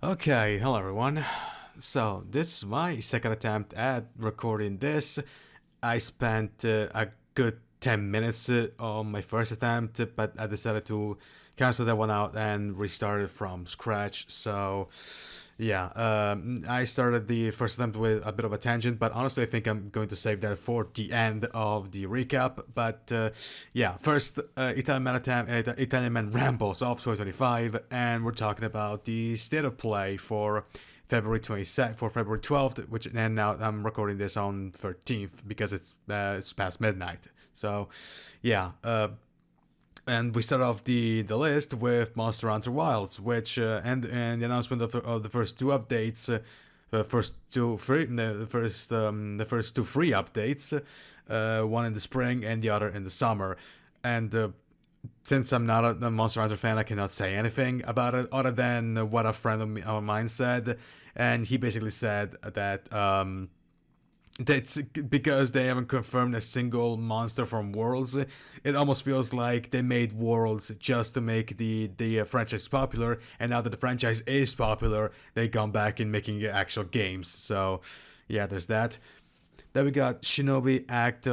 Okay, hello everyone. So, this is my second attempt at recording this. I spent a good 10 minutes on my first attempt, but I decided to cancel that one out and restart it from scratch. So, yeah, I started the first attempt with a bit of a tangent, but honestly, I think I'm going to save that for the end of the recap. But yeah, first, Italian Man Rambles of 2025, and we're talking about the state of play for February 22nd, for February 12th, which and now I'm recording this on 13th because it's past midnight. So, yeah, and we start off the list with Monster Hunter Wilds, which and the announcement of the first two updates, the first two free updates, one in the spring and the other in the summer, and since I'm not a Monster Hunter fan, I cannot say anything about it other than what a friend of mine said, and he basically said that. That's because they haven't confirmed a single monster from Worlds. It almost feels like they made Worlds just to make the franchise popular, and now that the franchise is popular, they gone back in making actual games. So, yeah, there's that. Then we got Shinobi Art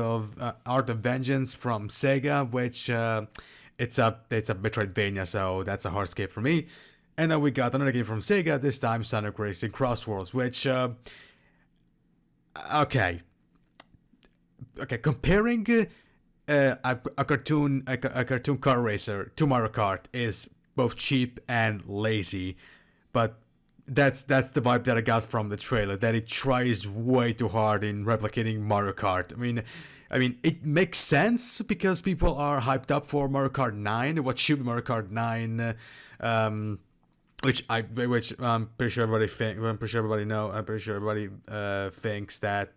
of Vengeance from Sega, which it's a Metroidvania, so that's a hard skip for me. And then we got another game from Sega, this time Sonic Racing Crossworlds, which okay, comparing a cartoon car racer to Mario Kart is both cheap and lazy, but that's the vibe that I got from the trailer. That it tries way too hard in replicating Mario Kart. I mean, it makes sense because people are hyped up for Mario Kart 9. What should be Mario Kart 9? Which I'm pretty sure everybody thinks that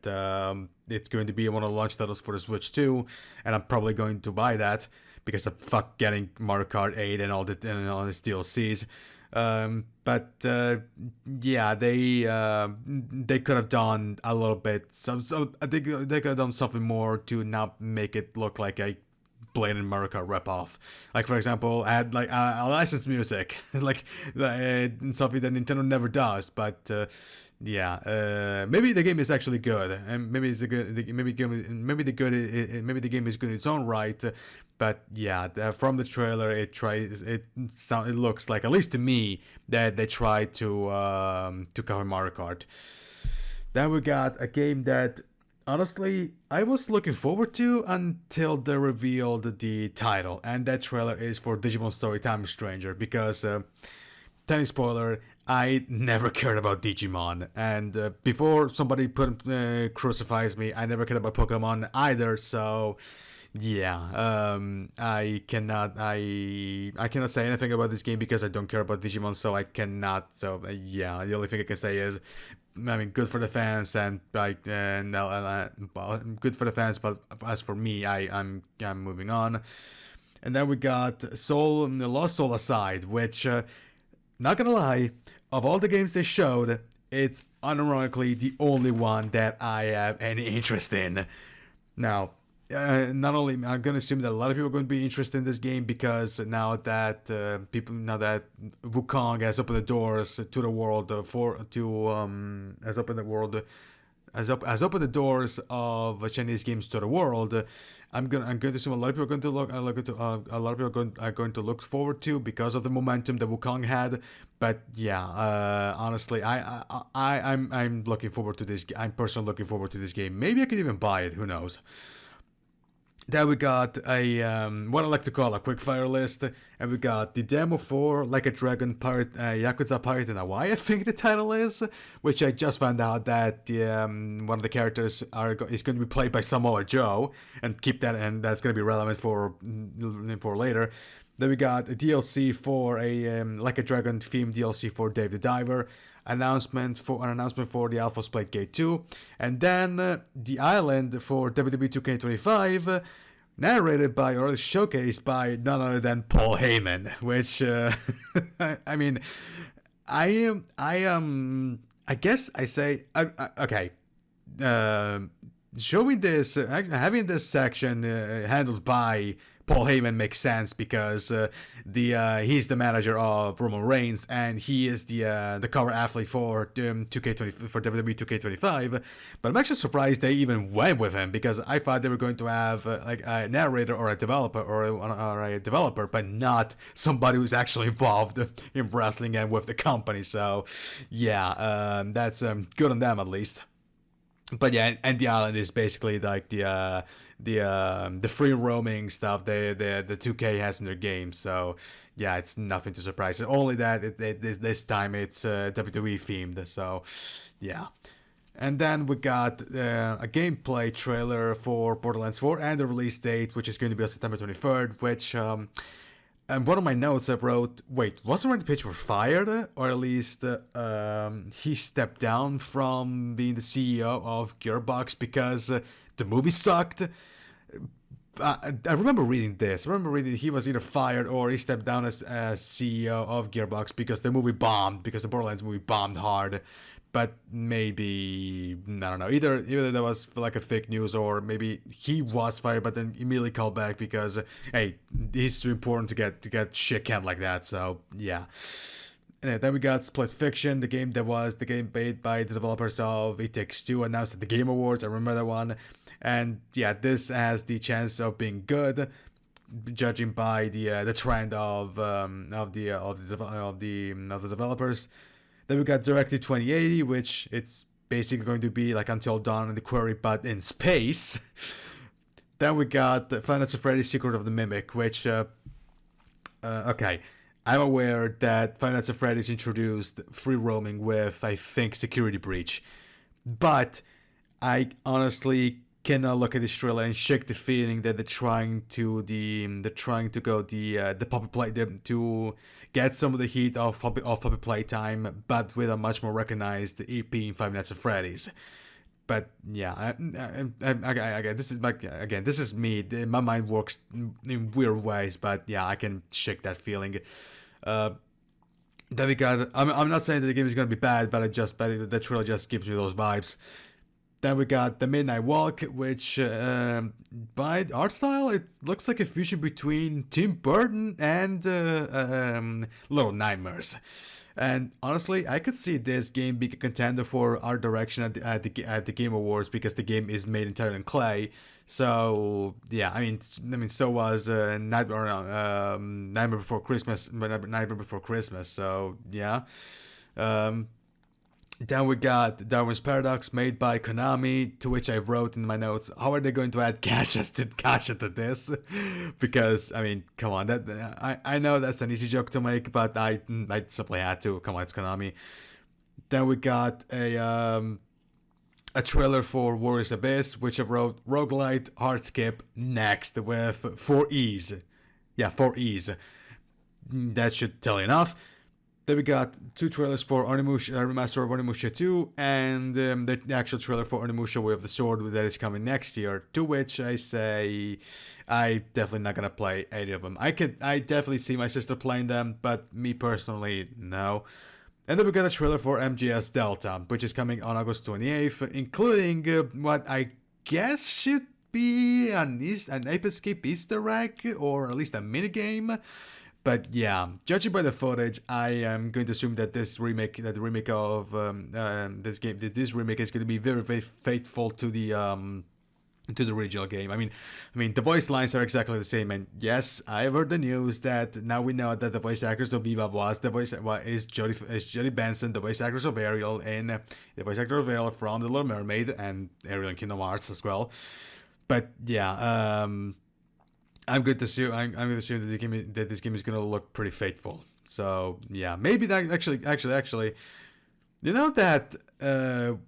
it's going to be one of the launch titles for the Switch too, and I'm probably going to buy that because of fuck getting Mario Kart 8 and all its DLCs. But yeah, they could have done a little bit. I think they could have done something more to not make it look like a blatant Mario Kart ripoff. Like for example, add like a licensed music, like something that Nintendo never does. But yeah, maybe the game is actually good, and maybe it's the good. Maybe the game is good in its own right. But yeah, from the trailer, it looks like, at least to me, that they tried to cover Mario Kart. Then we got a game that, honestly, I was looking forward to until they revealed the title, and that trailer is for Digimon Storytime Stranger. Because, tiny spoiler, I never cared about Digimon, and before somebody crucifies me, I never cared about Pokemon either. So, yeah, I cannot say anything about this game because I don't care about Digimon, so I cannot. So yeah, the only thing I can say is, I mean, good for the fans, and like, and good for the fans. But as for me, I'm moving on. And then we got Lost Soul Aside, which, not gonna lie, of all the games they showed, it's unironically the only one that I have any interest in. Now, not only I'm gonna assume that a lot of people are going to be interested in this game because now that Wukong has opened the doors to the world has opened the world has opened the doors of Chinese games to the world. I'm going to assume a lot of people are going to a lot of people are going to look forward to because of the momentum that Wukong had. But yeah, honestly, I'm looking forward to this. I'm personally looking forward to this game. Maybe I could even buy it. Who knows? Then we got a what I like to call a quickfire list, and we got the demo for Like a Dragon Pirate, Yakuza Pirate in Hawaii, I think the title is, which I just found out that one of the characters is going to be played by Samoa Joe, and that's going to be relevant for later. Then we got a DLC for a Like a Dragon themed DLC for Dave the Diver, announcement for the Alpha Split Gate 2, and then the island for WWE 2K25, narrated by, or showcased by, none other than Paul Heyman, which I mean, I guess I say okay. Uh, Showing this, having this section handled by Paul Heyman makes sense because the he's the manager of Roman Reigns, and he is the cover athlete for 2K20 for WWE 2K25. But I'm actually surprised they even went with him, because I thought they were going to have like a narrator or a developer or a developer, but not somebody who's actually involved in wrestling and with the company. So yeah, that's good on them at least. But yeah, and the island is basically like the free roaming stuff the 2K has in their game. So yeah, it's nothing to surprise. Only that this time it's WWE themed. So yeah. And then we got a gameplay trailer for Borderlands 4 and the release date, which is going to be on September 23rd, which and one of my notes I wrote, wait, wasn't Randy Pitchford fired? Or at least he stepped down from being the CEO of Gearbox because the movie sucked? I remember reading this. I remember reading he was either fired or he stepped down as CEO of Gearbox because the movie bombed, because the Borderlands movie bombed hard. But maybe, I don't know, either that was like a fake news, or maybe he was fired but then immediately called back because hey, it's too important to get shit canned like that. So yeah. And then we got Split Fiction, the game made by the developers of It Takes Two, announced at the Game Awards. I remember that one. And yeah, this has the chance of being good, judging by the trend of the developers. Then we got Directive 2080, which it's basically going to be like Until Dawn and the Quarry, but in space. Then we got Final Fantasy Freddy's Secret of the Mimic, which okay, I'm aware that Final Fantasy Freddy's introduced free roaming with, I think, Security Breach, but I honestly cannot look at this trailer and shake the feeling that they're trying to go the puppy play to get some of the heat of puppy playtime, but with a much more recognized EP in Five Nights at Freddy's. But yeah, this is like, again, this is me. My mind works in weird ways, but yeah, I can shake that feeling. Then we got. I'm not saying that the game is gonna be bad, but the trailer just gives me those vibes. Then we got The Midnight Walk, which by art style, it looks like a fusion between Tim Burton and Little Nightmares. And honestly, I could see this game being a contender for art direction at the Game Awards, because the game is made entirely in clay. So yeah, I mean, so was Nightmare Before Christmas. Nightmare Before Christmas. So yeah. Then we got Darwin's Paradox, made by Konami, to which I wrote in my notes, how are they going to add cash to this? Because, I mean, come on, I know that's an easy joke to make, but I simply had to. Come on, it's Konami. Then we got a trailer for Warriors Abyss, which I wrote, roguelite, hard skip, next, with 4 E's. Yeah, 4 E's. That should tell you enough. Then we got 2 trailers for Onimusha, remaster of Onimusha 2, and the actual trailer for Onimusha Way of the Sword that is coming next year, to which I say I definitely not gonna play any of them. I definitely see my sister playing them, but me personally, no. And then we got a trailer for MGS Delta, which is coming on August 28th, including what I guess should be an Ape Escape Easter egg, or at least a minigame. But yeah, judging by the footage, I am going to assume that this remake is going to be very, very faithful to the original game. I mean, the voice lines are exactly the same, and yes, I've heard the news that now we know that the voice actors of Viva is Jodie Benson, the voice actors of Ariel, and the voice actor of Ariel from The Little Mermaid, and Ariel in Kingdom Hearts as well. But yeah, I'm going to assume that this game is going to look pretty faithful. So yeah, maybe that actually, you know that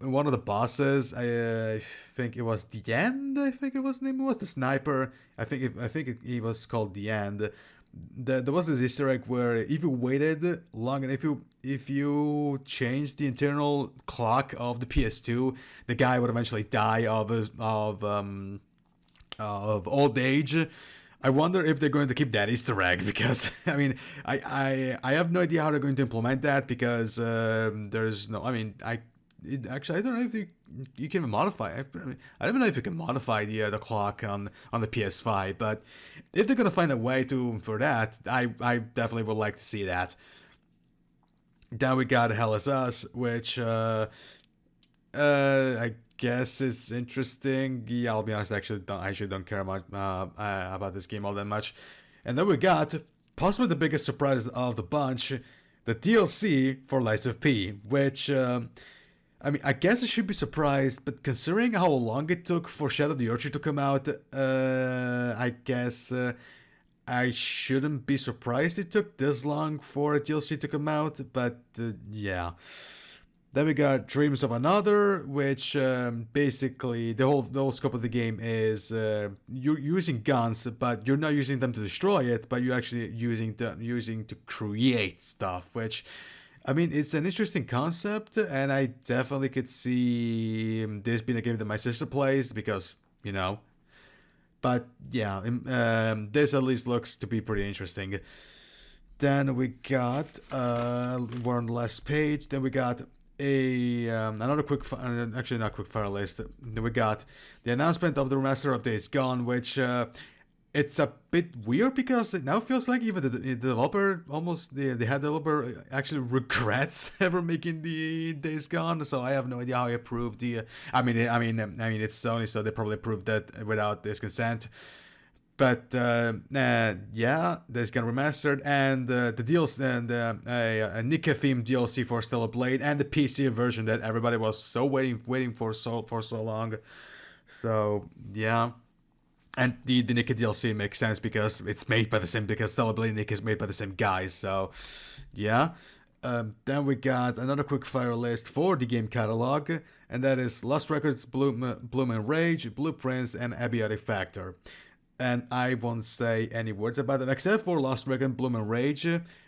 one of the bosses, I think it was The End. I think it was his name was the sniper. I think he was called The End. There was this Easter egg where if you waited long and if you changed the internal clock of the PS2, the guy would eventually die of old age. I wonder if they're going to keep that Easter egg, because I mean, I have no idea how they're going to implement that, because there's no. I mean, I don't know you can modify. I don't even know if you can modify the clock on the PS5, but if they're gonna find a way to for that, I definitely would like to see that. Then we got Hell is Us, which I guess it's interesting. Yeah, I'll be honest. I actually don't care much about this game all that much. And then we got possibly the biggest surprise of the bunch, the DLC for Lies of P, which I mean, I guess I should be surprised, but considering how long it took for Shadow the Archer to come out, I guess I shouldn't be surprised it took this long for a DLC to come out. But yeah. Then we got Dreams of Another, which basically the whole scope of the game is you're using guns, but you're not using them to destroy it, but you're actually using to create stuff. Which, I mean, it's an interesting concept, and I definitely could see this being a game that my sister plays because you know. But yeah, this at least looks to be pretty interesting. Then we got we're on the last page. Then we got another actually not quick fire list. We got the announcement of the remaster of Days Gone, which it's a bit weird because it now feels like even the developer the head developer actually regrets ever making the Days Gone. So I have no idea how he approved the. It's Sony, so they probably approved that without this consent. But yeah, Days Gone remastered, and the deals and a Nika themed DLC for Stellar Blade, and the PC version that everybody was so waiting for so long. So yeah, and the Nika DLC makes sense because it's made by the same because Stellar Blade and Nika is made by the same guys. So yeah. Then we got another quick fire list for the game catalog, and that is Lost Records, Bloom and Rage, Blueprints, and Abiotic Factor. And I won't say any words about them except for Lost Record, Bloom and Rage,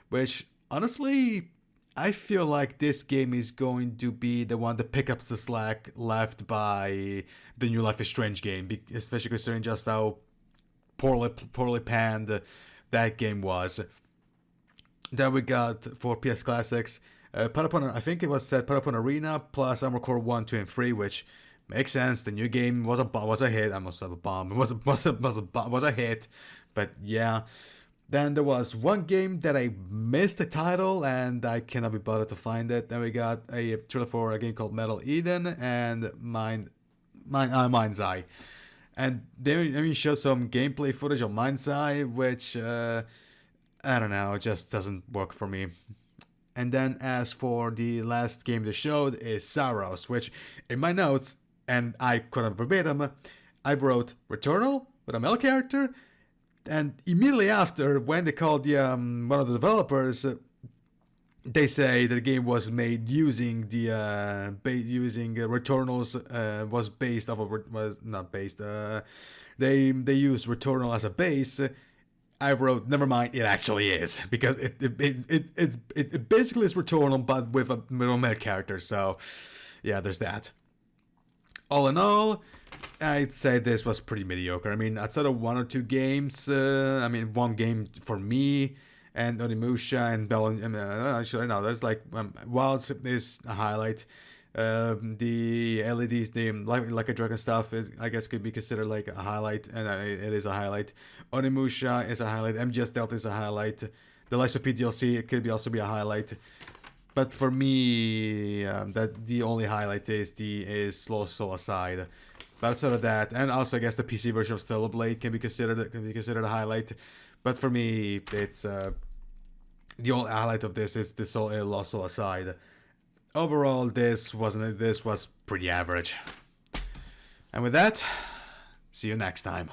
which honestly I feel like this game is going to be the one that picks up the slack left by the new Life is Strange game, especially considering just how poorly panned that game was. Then we got for PS Classics, I think it was said Patapon Arena plus Armored Core 1, 2, and 3, which makes sense. The new game was a hit. I must have a bomb. It was a hit, but yeah. Then there was one game that I missed the title and I cannot be bothered to find it. Then we got a trailer for a game called Metal Eden and Mind's Eye. And they showed some gameplay footage of Mind's Eye, which I don't know, it just doesn't work for me. And then as for the last game they showed is Saros, which in my notes, and I couldn't verbatim, I wrote Returnal with a male character, and immediately after, when they called the one of the developers, they say that the game was made using the using Returnal's was based off of was not based. They used Returnal as a base. I wrote, never mind, it actually is, because it basically is Returnal but with a male character. So yeah, there's that. All in all, I'd say this was pretty mediocre. I mean, outside of one or two games, one game for me, and Onimusha and Bell. Actually, no, there's like Wilds is a highlight. The LEDs, the like a dragon stuff is, I guess, could be considered like a highlight, and it is a highlight. Onimusha is a highlight. MGS Delta is a highlight. The Lies of P DLC it could also be a highlight. But for me, that the only highlight is Slow Soul Aside. But outside of that, and also I guess the PC version of Stellar Blade can be considered a highlight. But for me, it's the only highlight of this is the Lost Soul Aside. Overall, this was pretty average. And with that, see you next time.